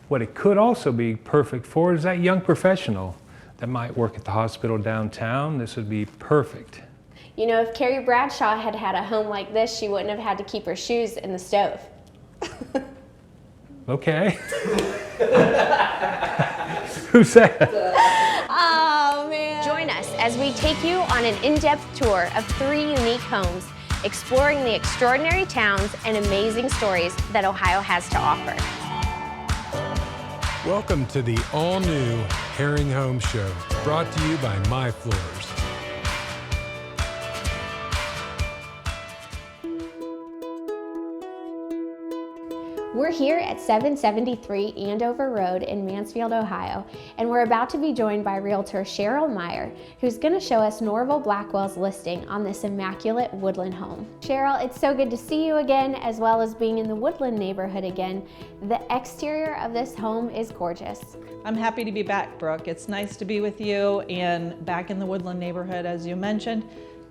What it could also be perfect for is that young professional that might work at the hospital downtown. This would be perfect. You know, if Carrie Bradshaw had had a home like this, she wouldn't have had to keep her shoes in the stove. Okay. Who said? Oh, man. Join us as we take you on an in-depth tour of 3 unique homes, exploring the extraordinary towns and amazing stories that Ohio has to offer. Welcome to the all-new Haring Home Show, brought to you by My Floors. We're here at 773 Andover Road in Mansfield, Ohio, and we're about to be joined by Realtor Cheryl Meier, who's going to show us Norval Blackwell's listing on this immaculate Woodland home. Cheryl, it's so good to see you again, as well as being in the Woodland neighborhood again. The exterior of this home is gorgeous. I'm happy to be back, Brooke. It's nice to be with you and back in the Woodland neighborhood, as you mentioned.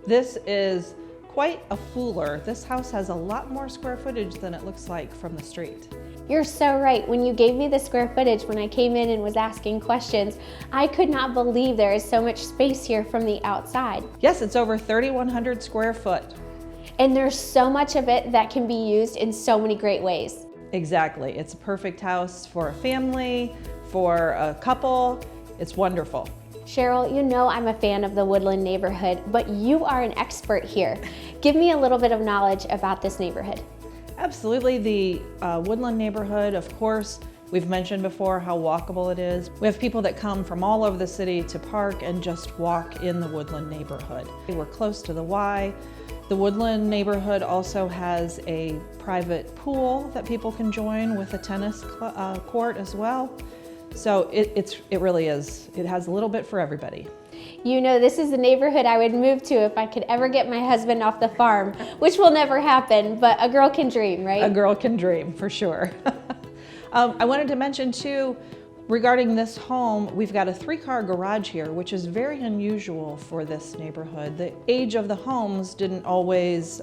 This is quite a fooler. This house has a lot more square footage than it looks like from the street. You're so right. When you gave me the square footage when I came in and was asking questions, I could not believe there is so much space here from the outside. Yes, it's over 3,100 square foot. And there's so much of it that can be used in so many great ways. Exactly. It's a perfect house for a family, for a couple. It's wonderful. Cheryl, you know I'm a fan of the Woodland neighborhood, but you are an expert here. Give me a little bit of knowledge about this neighborhood. Absolutely. The Woodland neighborhood, of course, we've mentioned before how walkable it is. We have people that come from all over the city to park and just walk in the Woodland neighborhood. We're close to the Y. The Woodland neighborhood also has a private pool that people can join with a tennis court as well. So it really is. It has a little bit for everybody. You know, this is the neighborhood I would move to if I could ever get my husband off the farm, which will never happen, but a girl can dream, right? A girl can dream, for sure. I wanted to mention too, regarding this home, we've got a 3-car garage here, which is very unusual for this neighborhood. The age of the homes didn't always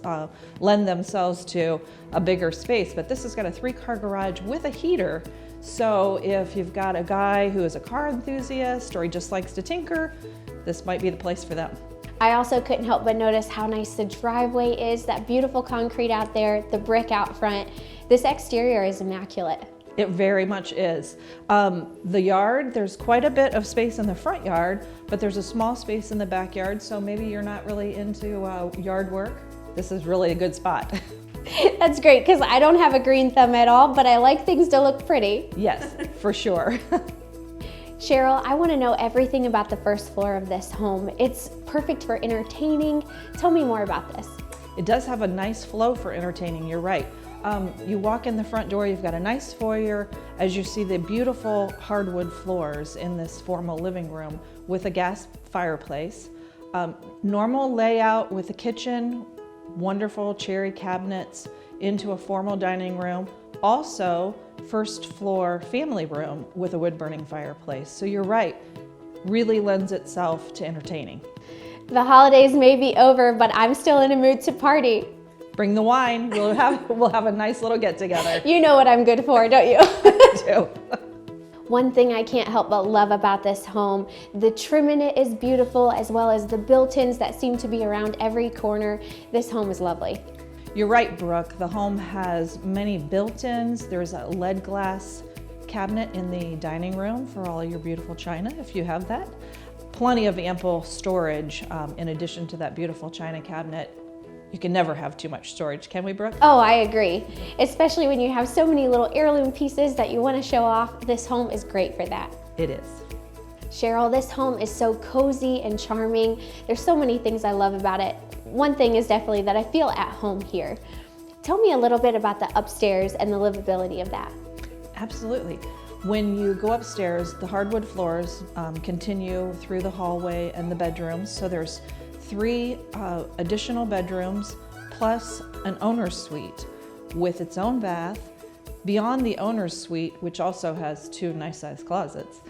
lend themselves to a bigger space, but this has got a 3-car garage with a heater. So if you've got a guy who is a car enthusiast or he just likes to tinker, this might be the place for them. I also couldn't help but notice how nice the driveway is, that beautiful concrete out there, the brick out front. This exterior is immaculate. It very much is. The yard, there's quite a bit of space in the front yard, but there's a small space in the backyard, so maybe you're not really into yard work. This is really a good spot. That's great, because I don't have a green thumb at all, but I like things to look pretty. Yes, for sure. Cheryl, I want to know everything about the first floor of this home. It's perfect for entertaining. Tell me more about this. It does have a nice flow for entertaining, you're right. You walk in the front door, you've got a nice foyer as you see the beautiful hardwood floors in this formal living room with a gas fireplace. Normal layout with a kitchen, wonderful cherry cabinets into a formal dining room. Also, first floor family room with a wood burning fireplace. So you're right, really lends itself to entertaining. The holidays may be over, but I'm still in a mood to party. Bring the wine, we'll have a nice little get together. You know what I'm good for, don't you? I do. One thing I can't help but love about this home, the trim in it is beautiful, as well as the built-ins that seem to be around every corner. This home is lovely. You're right, Brooke. The home has many built-ins. There's a lead glass cabinet in the dining room for all your beautiful china, if you have that. Plenty of ample storage in addition to that beautiful china cabinet. You can never have too much storage, can we, Brooke? Oh, I agree. Especially when you have so many little heirloom pieces that you want to show off. This home is great for that. It is. Cheryl, this home is so cozy and charming. There's so many things I love about it. One thing is definitely that I feel at home here. Tell me a little bit about the upstairs and the livability of that. Absolutely. When you go upstairs, the hardwood floors continue through the hallway and the bedrooms. So there's 3 additional bedrooms plus an owner's suite with its own bath. Beyond the owner's suite, which also has 2 nice-sized closets,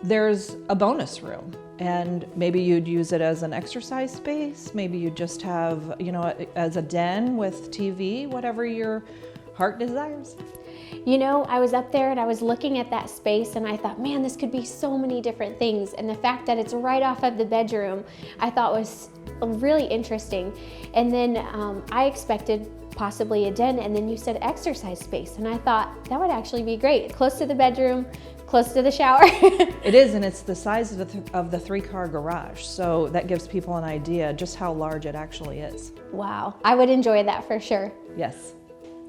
there's a bonus room, and maybe you'd use it as an exercise space. Maybe you just have, as a den with TV, whatever your heart desires. You know, I was up there and I was looking at that space and I thought, man, this could be so many different things. And the fact that it's right off of the bedroom, I thought was really interesting. And then I expected possibly a den, and then you said exercise space. And I thought that would actually be great. Close to the bedroom, close to the shower. It is, and it's the size of the 3-car garage. So that gives people an idea just how large it actually is. Wow, I would enjoy that for sure. Yes.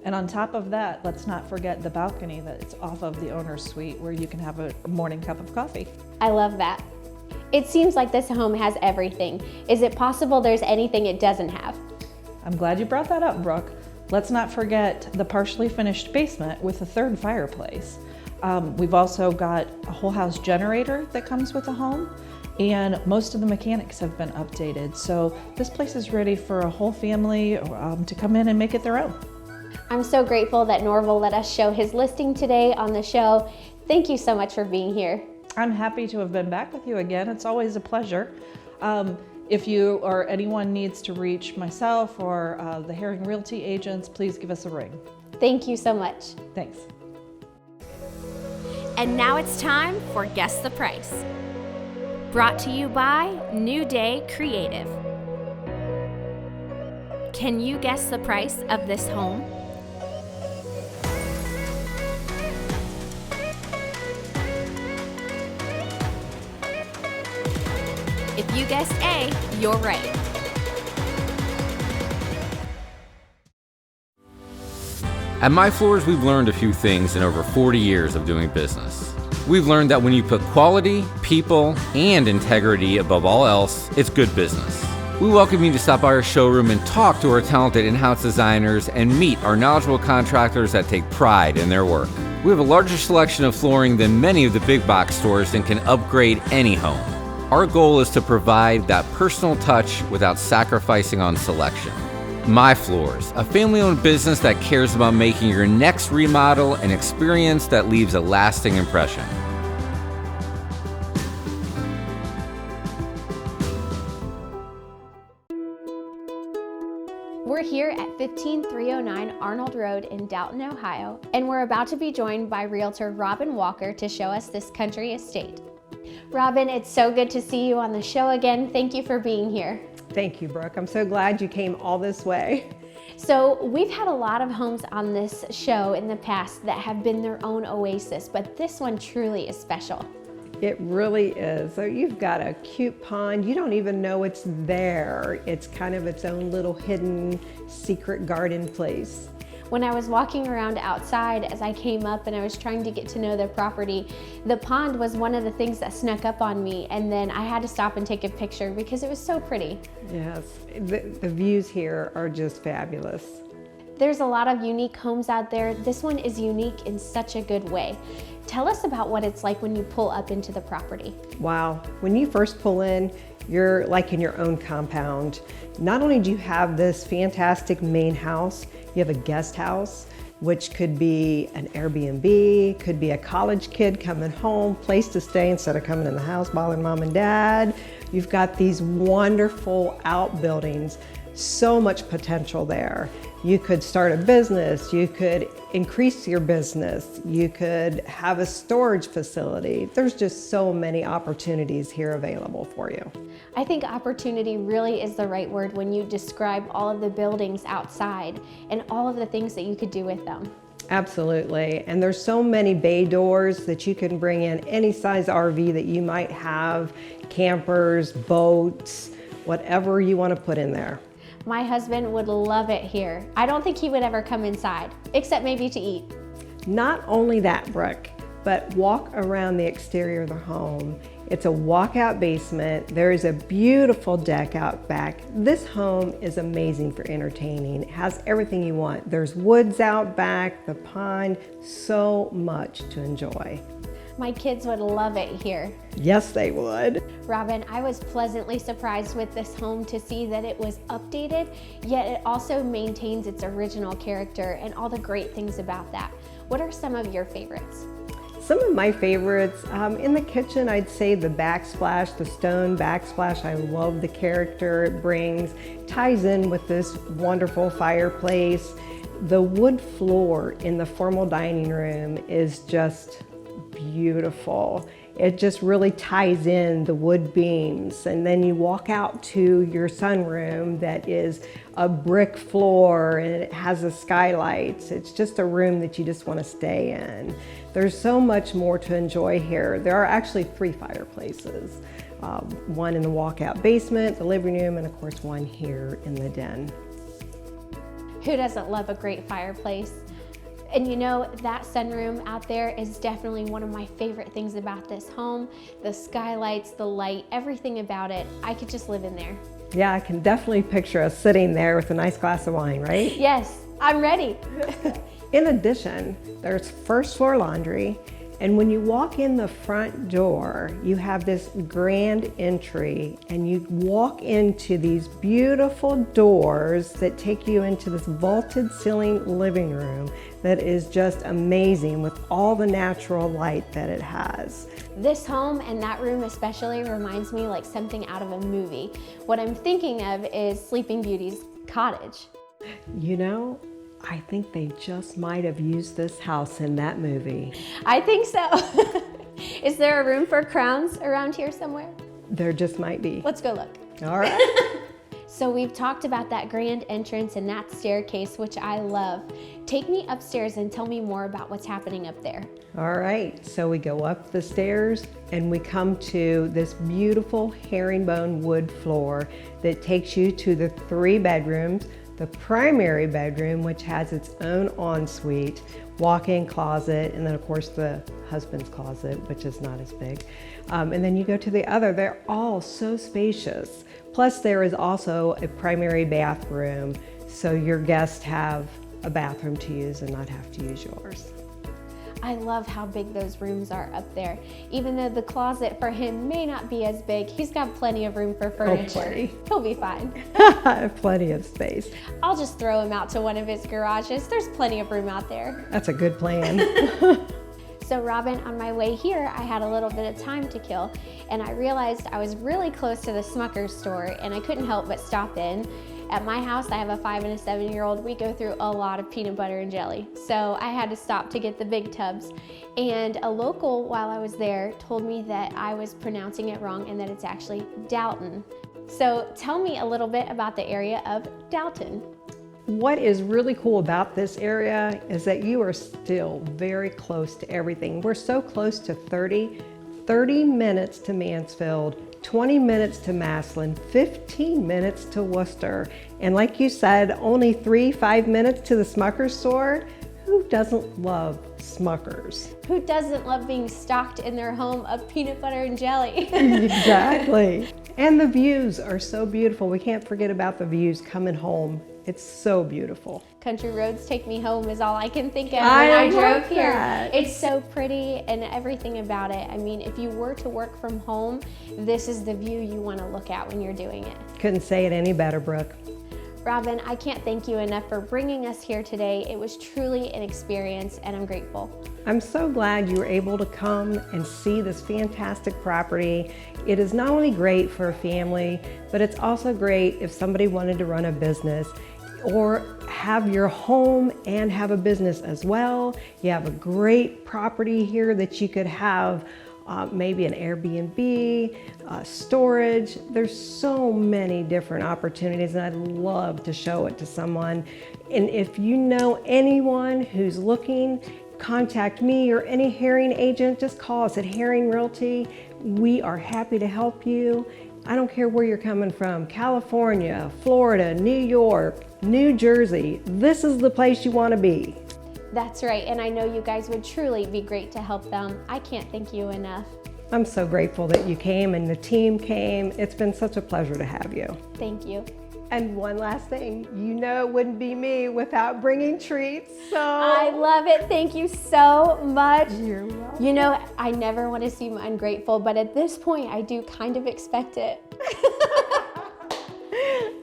And on top of that, let's not forget the balcony that's off of the owner's suite where you can have a morning cup of coffee. I love that. It seems like this home has everything. Is it possible there's anything it doesn't have? I'm glad you brought that up, Brooke. Let's not forget the partially finished basement with a 3rd fireplace. We've also got a whole house generator that comes with the home, and most of the mechanics have been updated. So this place is ready for a whole family to come in and make it their own. I'm so grateful that Norval let us show his listing today on the show. Thank you so much for being here. I'm happy to have been back with you again. It's always a pleasure. If you or anyone needs to reach myself or the Haring Realty agents, please give us a ring. Thank you so much. Thanks. And now it's time for Guess the Price. Brought to you by New Day Creative. Can you guess the price of this home? If you guessed A, you're right. At My Floors, we've learned a few things in over 40 years of doing business. We've learned that when you put quality, people, and integrity above all else, it's good business. We welcome you to stop by our showroom and talk to our talented in-house designers and meet our knowledgeable contractors that take pride in their work. We have a larger selection of flooring than many of the big box stores and can upgrade any home. Our goal is to provide that personal touch without sacrificing on selection. My Floors, a family-owned business that cares about making your next remodel an experience that leaves a lasting impression. We're here at 15309 Arnold Road in Dalton, Ohio, and we're about to be joined by Realtor Robin Walker to show us this country estate. Robin, it's so good to see you on the show again. Thank you for being here. Thank you, Brooke. I'm so glad you came all this way. So we've had a lot of homes on this show in the past that have been their own oasis, but this one truly is special. It really is. So you've got a cute pond. You don't even know it's there. It's kind of its own little hidden secret garden place. When I was walking around outside as I came up and I was trying to get to know the property, the pond was one of the things that snuck up on me, and then I had to stop and take a picture because it was so pretty. Yes, the views here are just fabulous. There's a lot of unique homes out there. This one is unique in such a good way. Tell us about what it's like when you pull up into the property. Wow, when you first pull in, you're like in your own compound. Not only do you have this fantastic main house, you have a guest house, which could be an Airbnb, could be a college kid coming home, place to stay instead of coming in the house bothering mom and dad. You've got these wonderful outbuildings, so much potential there. You could start a business, you could increase your business, you could have a storage facility. There's just so many opportunities here available for you. I think opportunity really is the right word when you describe all of the buildings outside and all of the things that you could do with them. Absolutely, and there's so many bay doors that you can bring in any size RV that you might have, campers, boats, whatever you want to put in there. My husband would love it here. I don't think he would ever come inside, except maybe to eat. Not only that, Brooke, but walk around the exterior of the home. It's a walkout basement. There is a beautiful deck out back. This home is amazing for entertaining. It has everything you want. There's woods out back, the pond, so much to enjoy. My kids would love it here. Yes, they would. Robin, I was pleasantly surprised with this home to see that it was updated, yet it also maintains its original character and all the great things about that. What are some of your favorites? Some of my favorites, in the kitchen, I'd say the backsplash, the stone backsplash. I love the character it brings. Ties in with this wonderful fireplace. The wood floor in the formal dining room is just beautiful. It just really ties in the wood beams. And then you walk out to your sunroom that is a brick floor and it has the skylights. It's just a room that you just want to stay in. There's so much more to enjoy here. There are actually 3 fireplaces. One in the walkout basement, the living room, and of course one here in the den. Who doesn't love a great fireplace? And you know, that sunroom out there is definitely one of my favorite things about this home. The skylights, the light, everything about it. I could just live in there. Yeah, I can definitely picture us sitting there with a nice glass of wine, right? Yes, I'm ready. In addition, there's first floor laundry. And when you walk in the front door, you have this grand entry and you walk into these beautiful doors that take you into this vaulted ceiling living room that is just amazing with all the natural light that it has. This home and that room especially reminds me like something out of a movie. What I'm thinking of is Sleeping Beauty's cottage. You know, I think they just might have used this house in that movie. I think so. Is there a room for crowns around here somewhere? There just might be. Let's go look. All right. So we've talked about that grand entrance and that staircase, which I love. Take me upstairs and tell me more about what's happening up there. All right, so we go up the stairs and we come to this beautiful herringbone wood floor that takes you to the 3 bedrooms. The primary bedroom, which has its own ensuite, walk-in closet, and then of course the husband's closet, which is not as big. And then you go to the other, they're all so spacious. Plus there is also a primary bathroom, so your guests have a bathroom to use and not have to use yours. I love how big those rooms are up there. Even though the closet for him may not be as big, he's got plenty of room for furniture. plenty. He'll be fine. Plenty of space. I'll just throw him out to one of his garages. There's plenty of room out there. That's a good plan. So Robin, on my way here, I had a little bit of time to kill, and I realized I was really close to the Smuckers store, and I couldn't help but stop in. At my house, I have a 5 and a 7-year-old. We go through a lot of peanut butter and jelly. So I had to stop to get the big tubs. And a local, while I was there, told me that I was pronouncing it wrong and that it's actually Dalton. So tell me a little bit about the area of Dalton. What is really cool about this area is that you are still very close to everything. We're so close to 30 minutes to Mansfield, 20 minutes to Massillon, 15 minutes to Worcester. And like you said, only 5 minutes to the Smuckers store. Who doesn't love Smuckers? Who doesn't love being stocked in their home of peanut butter and jelly? Exactly. And the views are so beautiful. We can't forget about the views coming home. It's so beautiful. Country roads take me home is all I can think of when I drove here. That. It's so pretty and everything about it. I mean, if you were to work from home, this is the view you want to look at when you're doing it. Couldn't say it any better, Brooke. Robin, I can't thank you enough for bringing us here today. It was truly an experience and I'm grateful. I'm so glad you were able to come and see this fantastic property. It is not only great for a family, but it's also great if somebody wanted to run a business or have your home and have a business as well. You have a great property here that you could have maybe an Airbnb, storage. There's so many different opportunities and I'd love to show it to someone. And if you know anyone who's looking, contact me or any Haring agent. Just call us at Haring Realty. We are happy to help you. I don't care where you're coming from, California, Florida, New York, New Jersey. This is the place you want to be. That's right, and I know you guys would truly be great to help them. I can't thank you enough. I'm so grateful that you came and the team came. It's been such a pleasure to have you. Thank you. And one last thing, you know it wouldn't be me without bringing treats, so. I love it. Thank you so much. You're welcome. You know, I never want to seem ungrateful, but at this point, I do kind of expect it.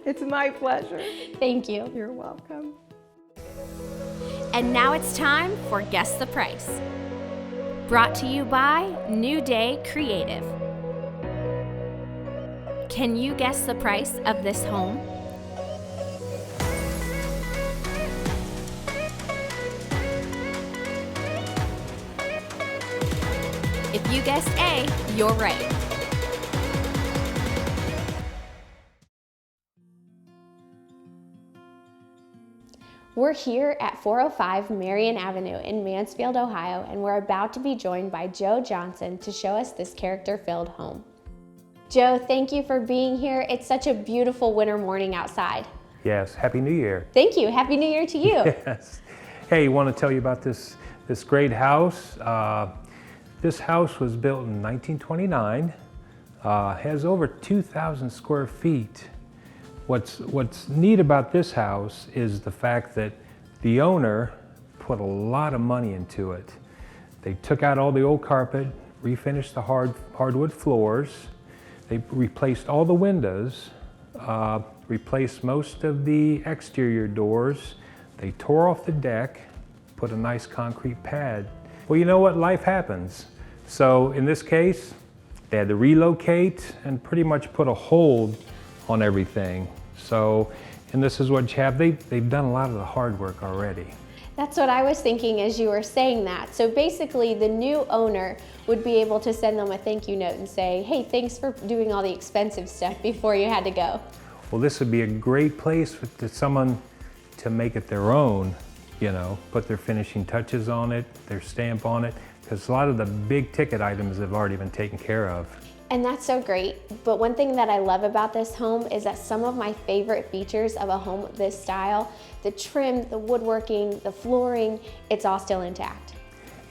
It's my pleasure. Thank you. You're welcome. And now it's time for Guess the Price. Brought to you by New Day Creative. Can you guess the price of this home? If you guessed A, you're right. We're here at 405 Marion Avenue in Mansfield, Ohio, and we're about to be joined by Joe Johnson to show us this character-filled home. Joe, thank you for being here. It's such a beautiful winter morning outside. Yes, Happy New Year. Thank you. Happy New Year to you. Yes. Hey, I want to tell you about this great house. This house was built in 1929. Has over 2,000 square feet. What's neat about this house is the fact that the owner put a lot of money into it. They took out all the old carpet, refinished the hardwood floors, they replaced all the windows, replaced most of the exterior doors, they tore off the deck, put a nice concrete pad. Well, you know what? Life happens. So in this case, they had to relocate and pretty much put a hold on everything. So, and this is what you have. They've done a lot of the hard work already. That's what I was thinking as you were saying that. So basically the new owner would be able to send them a thank you note and say, hey, thanks for doing all the expensive stuff before you had to go. Well, this would be a great place for someone to make it their own, you know, put their finishing touches on it, their stamp on it, because a lot of the big ticket items have already been taken care of. And that's so great. But one thing that I love about this home is that some of my favorite features of a home of this style, the trim, the woodworking, the flooring, it's all still intact.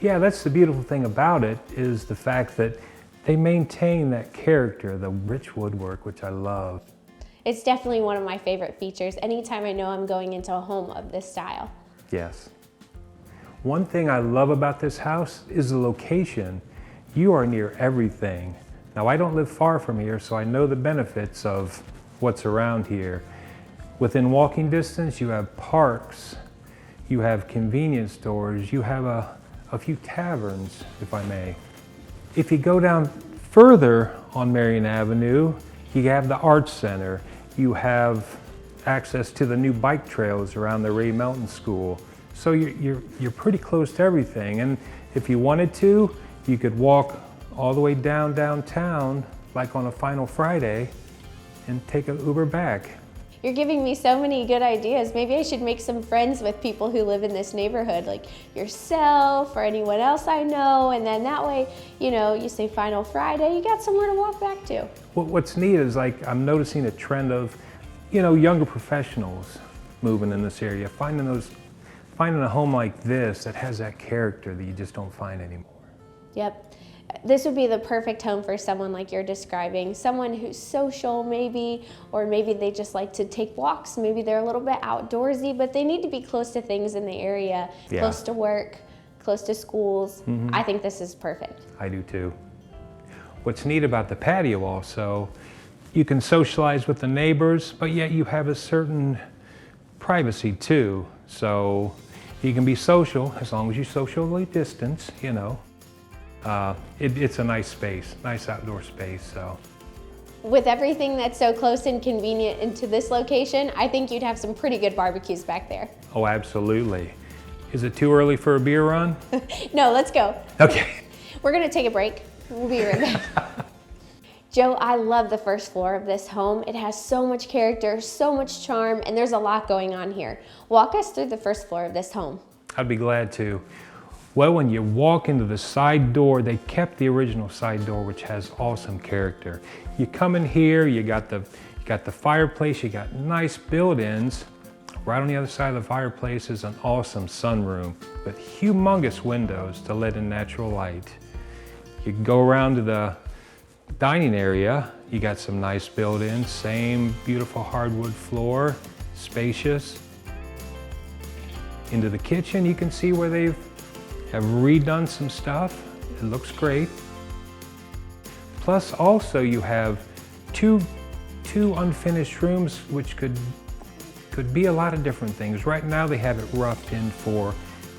Yeah, that's the beautiful thing about it, is the fact that they maintain that character, the rich woodwork, which I love. It's definitely one of my favorite features anytime I know I'm going into a home of this style. Yes. One thing I love about this house is the location. You are near everything. Now, I don't live far from here, so I know the benefits of what's around here. Within walking distance, you have parks, you have convenience stores, you have a few taverns, if I may. If you go down further on Marion Avenue, you have the Arts Center, you have access to the new bike trails around the Ray Melton School. So you're pretty close to everything, and if you wanted to, you could walk all the way downtown, like on a final Friday, and take an Uber back. You're giving me so many good ideas. Maybe I should make some friends with people who live in this neighborhood, like yourself or anyone else I know, and then that way, you know, you say final Friday, you got somewhere to walk back to. What's neat is, like, I'm noticing a trend of, you know, younger professionals moving in this area, finding a home like this that has that character that you just don't find anymore. Yep. This would be the perfect home for someone like you're describing, someone who's social maybe, or maybe they just like to take walks, maybe they're a little bit outdoorsy, but they need to be close to things in the area, Yeah. close to work, close to schools. Mm-hmm. I think this is perfect. I do too. What's neat about the patio also, you can socialize with the neighbors, but yet you have a certain privacy too. So you can be social as long as you socially distance, you know. It's a nice space, nice outdoor space. So, With everything that's so close and convenient into this location, I think you'd have some pretty good barbecues back there. oh, absolutely. Is it too early for a beer run? No, let's go. Okay. We're gonna take a break. We'll be right back. Joe, I love the first floor of this home. It has so much character, so much charm, and there's a lot going on here. Walk us through the first floor of this home. I'd be glad to. Well, when you walk into the side door, they kept the original side door, which has awesome character. You come in here, you got the fireplace, you got nice built-ins. Right on the other side of the fireplace is an awesome sunroom with humongous windows to let in natural light. You can go around to the dining area, you got some nice built-ins, same beautiful hardwood floor, spacious. Into the kitchen, you can see where they've redone some stuff. It looks great. Plus also you have two unfinished rooms which could be a lot of different things. Right now they have it roughed in for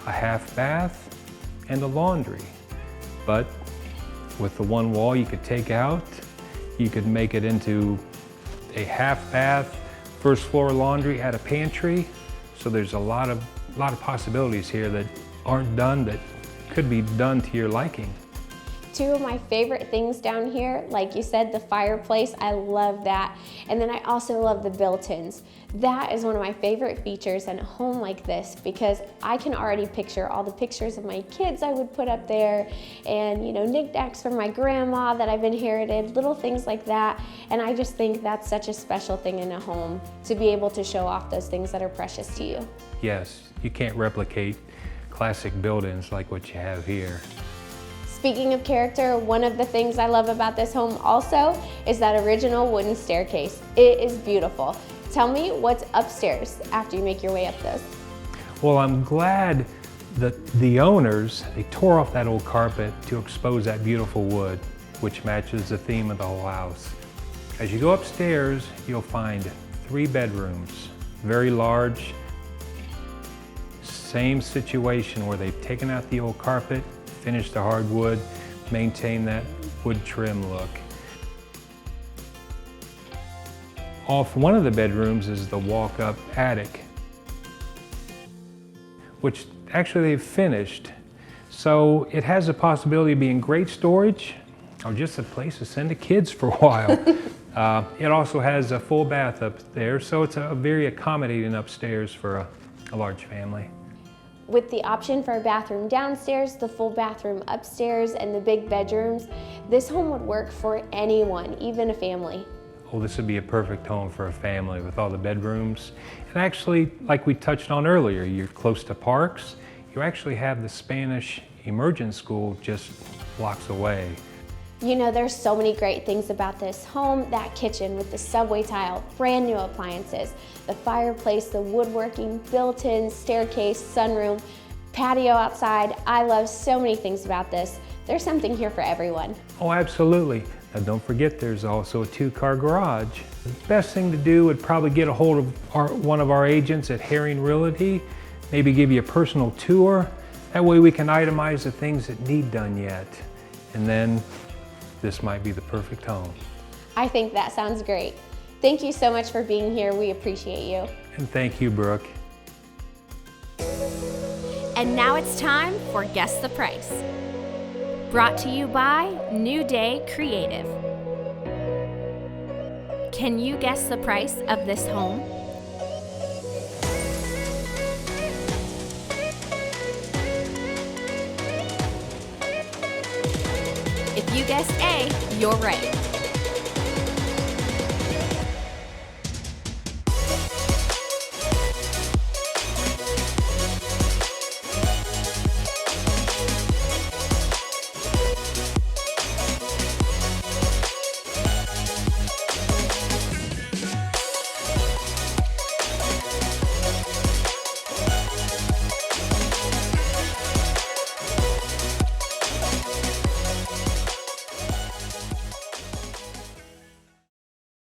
a half bath and a laundry. But with the one wall you could take out, you could make it into a half bath, first floor laundry, add a pantry. So there's a lot of possibilities here that aren't done that could be done to your liking. Two of my favorite things down here, like you said, the fireplace, I love that. And then I also love the built-ins. That is one of my favorite features in a home like this, because I can already picture all the pictures of my kids I would put up there, and knickknacks from my grandma that I've inherited, little things like that. And I just think that's such a special thing in a home, to be able to show off those things that are precious to you. Yes, you can't replicate classic buildings like what you have here. Speaking of character, one of the things I love about this home also is that original wooden staircase. It is beautiful. Tell me what's upstairs after you make your way up those. Well, I'm glad that the owners, they tore off that old carpet to expose that beautiful wood, which matches the theme of the whole house. As you go upstairs, you'll find 3 bedrooms, very large. Same situation where they've taken out the old carpet, finished the hardwood, maintain that wood trim look. Off one of the bedrooms is the walk-up attic, which actually they've finished. So it has the possibility of being great storage or just a place to send the kids for a while. It also has a full bath up there, so it's a very accommodating upstairs for a large family. With the option for a bathroom downstairs, the full bathroom upstairs, and the big bedrooms, this home would work for anyone, even a family. Oh, this would be a perfect home for a family with all the bedrooms. And actually, like we touched on earlier, you're close to parks. You actually have the Spanish immersion school just blocks away. There's so many great things about this home. That kitchen with the subway tile, brand new appliances, the fireplace, the woodworking, built-in staircase, sunroom, patio outside. I love so many things about this. There's something here for everyone. Oh, absolutely. Now don't forget there's also a 2-car garage. The best thing to do would probably get a hold of one of our agents at Haring Realty, maybe give you a personal tour. That way we can itemize the things that need done yet. And then this might be the perfect home. I think that sounds great. Thank you so much for being here. We appreciate you. And thank you, Brooke. And now it's time for Guess the Price. Brought to you by New Day Creative. Can you guess the price of this home? If you guessed A, you're right.